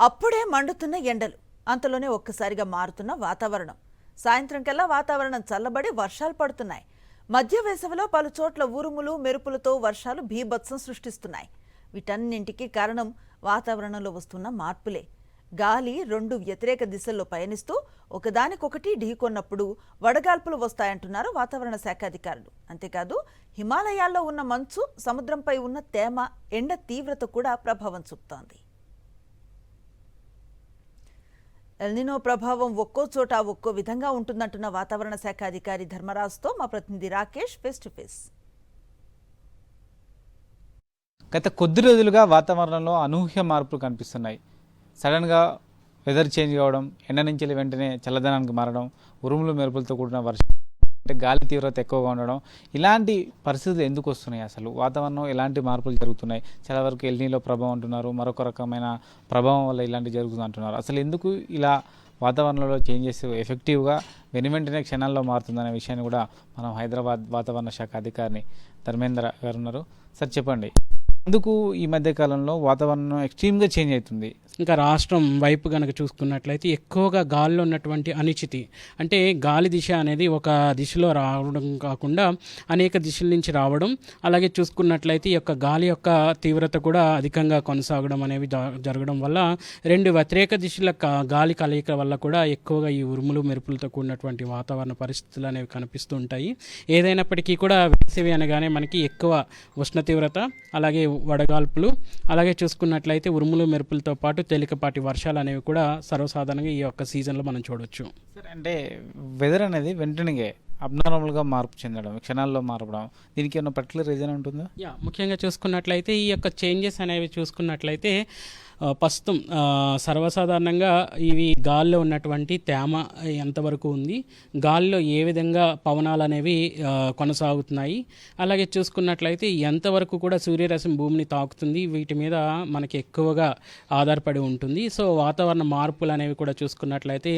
అప్పుడే మండుతున్న ఎండలు, అంతలోనే ఒక్కసారిగా మారుతున్న వాతావరణం. సాయంత్రం కల్లా వాతావరణం చల్లబడి వర్షాలు పడుతున్నాయి. మధ్య వేసవిలో పలు చోట్ల ఉరుములు మెరుపులతో వర్షాలు బీభత్సం సృష్టిస్తున్నాయి. వీటన్నింటికి కారణం వాతావరణంలో వస్తున్న మార్పులే. గాలి రెండు వ్యతిరేక దిశల్లో పయనిస్తూ ఒకదానికొకటి ఢీకొన్నప్పుడు వడగాల్పులు వస్తాయంటున్నారు వాతావరణ శాఖ అధికారులు. అంతేకాదు హిమాలయాల్లో ఉన్న మంచు, సముద్రంపై ఉన్న తేమ, ఎండ తీవ్రత కూడా ప్రభావం చూపుతోంది. ఎల్నినో ప్రభావం ఒక్కో చోట ఒక్కో విధంగా ఉంటుందంటున్న వాతావరణ శాఖ అధికారి ధర్మరాజుతో మా ప్రతినిధి రాకేష్ ఫేస్ టు ఫేస్. గత కొద్ది రోజులుగా వాతావరణంలో అనూహ్య మార్పులు కనిపిస్తున్నాయి. సడన్గా వెదర్ చేంజ్ కావడం, ఎండ నుంచి వెంటనే చల్లదనానికి మారడం, ఉరుములు మెరుపులతో కూడిన వర్షం, అంటే గాలి తీవ్రత ఎక్కువగా ఉండడం, ఇలాంటి పరిస్థితులు ఎందుకు వస్తున్నాయి? అసలు వాతావరణం ఎలాంటి మార్పులు జరుగుతున్నాయి? చాలా వరకు ఎల్నీలో ప్రభావం అంటున్నారు, మరొక రకమైన ప్రభావం వల్ల ఇలాంటివి జరుగుతుంది అంటున్నారు. అసలు ఎందుకు ఇలా వాతావరణంలో చేంజెస్ ఎఫెక్టివ్గా వెనువెంటనే క్షణాల్లో మారుతుందనే విషయాన్ని కూడా మనం హైదరాబాద్ వాతావరణ శాఖ అధికారిని ధర్మేంద్ర గారు ఉన్నారు. సార్ చెప్పండి, ఎందుకు ఈ మధ్య కాలంలో వాతావరణం ఎక్స్ట్రీమ్గా చేంజ్ అవుతుంది? ఇంకా రాష్ట్రం వైపు కనుక చూసుకున్నట్లయితే ఎక్కువగా గాలిలో ఉన్నటువంటి అనిశ్చితి, అంటే గాలి దిశ అనేది ఒక దిశలో రావడం కాకుండా అనేక దిశల నుంచి రావడం, అలాగే చూసుకున్నట్లయితే ఈ యొక్క గాలి యొక్క తీవ్రత కూడా అధికంగా కొనసాగడం అనేవి జరగడం వల్ల రెండు వ్యతిరేక దిశల గాలి కలయిక వల్ల కూడా ఎక్కువగా ఈ ఉరుములు మెరుపులతో కూడినటువంటి వాతావరణ పరిస్థితులు అనేవి కనిపిస్తూ ఉంటాయి. ఏదైనప్పటికీ కూడా వేసవి అనగానే మనకి ఎక్కువ ఉష్ణ తీవ్రత, అలాగే వడగాల్పులు, అలాగే చూసుకున్నట్లయితే ఉరుములు మెరుపులతో పాటు తేలికపాటి వర్షాలు అనేవి కూడా సర్వసాధారణంగా ఈ యొక్క సీజన్లో మనం చూడవచ్చు. సరే, అంటే వెదర్ అనేది వెంటనే అబ్నార్మల్గా మార్పు చెందడం, క్షణాల్లో మారడం, దీనికి ఏమైనా పర్టికులర్ రీజన్ ఉంటుందా? ముఖ్యంగా చూసుకున్నట్లయితే ఈ యొక్క చేంజెస్ అనేవి చూసుకున్నట్లయితే ప్రస్తుతం సర్వసాధారణంగా ఇవి గాల్లో ఉన్నటువంటి తేమ ఎంతవరకు ఉంది, గాల్లో ఏ విధంగా పవనాలు అనేవి కొనసాగుతున్నాయి, అలాగే చూసుకున్నట్లయితే ఎంతవరకు కూడా సూర్యరశ్మి భూమిని తాకుతుంది, వీటి మీద మనకి ఎక్కువగా ఆధారపడి ఉంటుంది. సో వాతావరణ మార్పులు అనేవి కూడా చూసుకున్నట్లయితే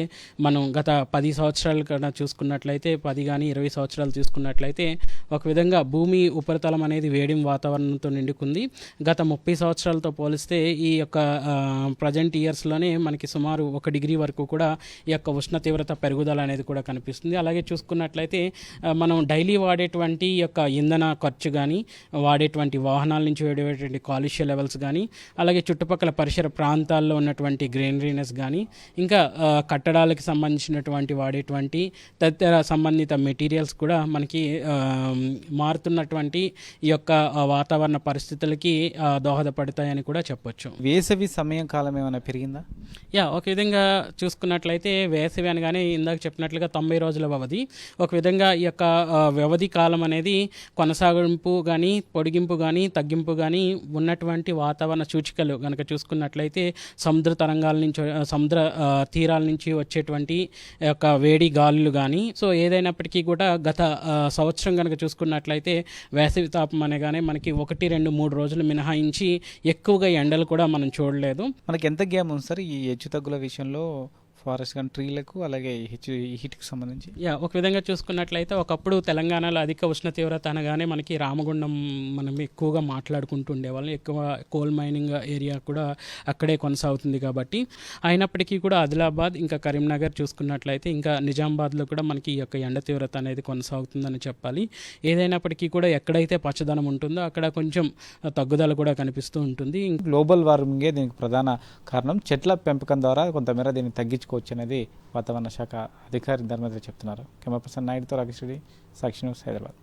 మనం గత 10 సంవత్సరాల కన్నా చూసుకున్నట్లయితే 10 కానీ 20 సంవత్సరాలు చూసుకున్నట్లయితే ఒక విధంగా భూమి ఉపరితలం అనేది వేడి వాతావరణంతో నిండుకుంది. గత 30 సంవత్సరాలతో పోలిస్తే ఈ యొక్క ప్రజెంట్ ఇయర్స్లోనే మనకి సుమారు 1 డిగ్రీ వరకు కూడా ఈ యొక్క ఉష్ణ తీవ్రత పెరుగుదల అనేది కూడా కనిపిస్తుంది. అలాగే చూసుకున్నట్లయితే మనం డైలీ వాడేటువంటి ఈ యొక్క ఇంధన ఖర్చు కానీ, వాడేటువంటి వాహనాల నుంచి వేడేటువంటి కాలుష్య లెవెల్స్ కానీ, అలాగే చుట్టుపక్కల పరిసర ప్రాంతాల్లో ఉన్నటువంటి గ్రీనరీనెస్ కానీ, ఇంకా కట్టడాలకు సంబంధించినటువంటి వాడేటువంటి తదితర సంబంధిత మెటీరియల్స్ కూడా మనకి మారుతున్నటువంటి ఈ యొక్క వాతావరణ పరిస్థితులకి దోహదపడతాయని కూడా చెప్పొచ్చు. వేసవి సమయం కాలం ఏమైనా పెరిగిందా? ఒక విధంగా చూసుకున్నట్లయితే వేసవి అనగానే ఇందాక చెప్పినట్లుగా 90 రోజుల వ్యవధి. ఒక విధంగా ఈ యొక్క వ్యవధి కాలం అనేది కొనసాగింపు కానీ, పొడిగింపు కానీ, తగ్గింపు కానీ ఉన్నటువంటి వాతావరణ సూచికలు కనుక చూసుకున్నట్లయితే సముద్ర తరంగాల నుంచి, సముద్ర తీరాల నుంచి వచ్చేటువంటి యొక్క వేడి గాలులు కానీ, సో ఏదైనప్పటికీ కూడా గత సంవత్సరం కనుక చూసుకున్నట్లయితే వేసవి తాపం అనగానే మనకి 1, 2, 3 రోజులు మినహాయించి ఎక్కువగా ఎండలు కూడా మనం చూడలేదు. మనకి ఎంత గ్యాప్ ఉంది సార్ ఈ హెచ్చు తగ్గుల విషయంలో ఫారెస్ట్ కానీ ట్రీలకు, అలాగే హీట్కి సంబంధించి? ఒక విధంగా చూసుకున్నట్లయితే ఒకప్పుడు తెలంగాణలో అధిక ఉష్ణ తీవ్రత అనగానే మనకి రామగుండం మనం ఎక్కువగా మాట్లాడుకుంటూ ఉండేవాళ్ళం. ఎక్కువ కోల్ మైనింగ్ ఏరియా కూడా అక్కడే కొనసాగుతుంది కాబట్టి. అయినప్పటికీ కూడా ఆదిలాబాద్, ఇంకా కరీంనగర్ చూసుకున్నట్లయితే, ఇంకా నిజామాబాద్లో కూడా మనకి ఈ యొక్క ఎండ తీవ్రత అనేది కొనసాగుతుందని చెప్పాలి. ఏదైనప్పటికీ కూడా ఎక్కడైతే పచ్చదనం ఉంటుందో అక్కడ కొంచెం తగ్గుదల కూడా కనిపిస్తూ ఉంటుంది. గ్లోబల్ వార్మింగే దీనికి ప్రధాన కారణం. చెట్ల పెంపకం ద్వారా కొంతమేర దీన్ని తగ్గించుకోవచ్చు అనేది వాతావరణ శాఖ అధికారి ధర్మేంద్ర చెప్తున్నారు. కెమెరా పర్సన్ నాయుడుతో రాకేష్ రెడ్డి, సాక్షి న్యూస్, హైదరాబాద్.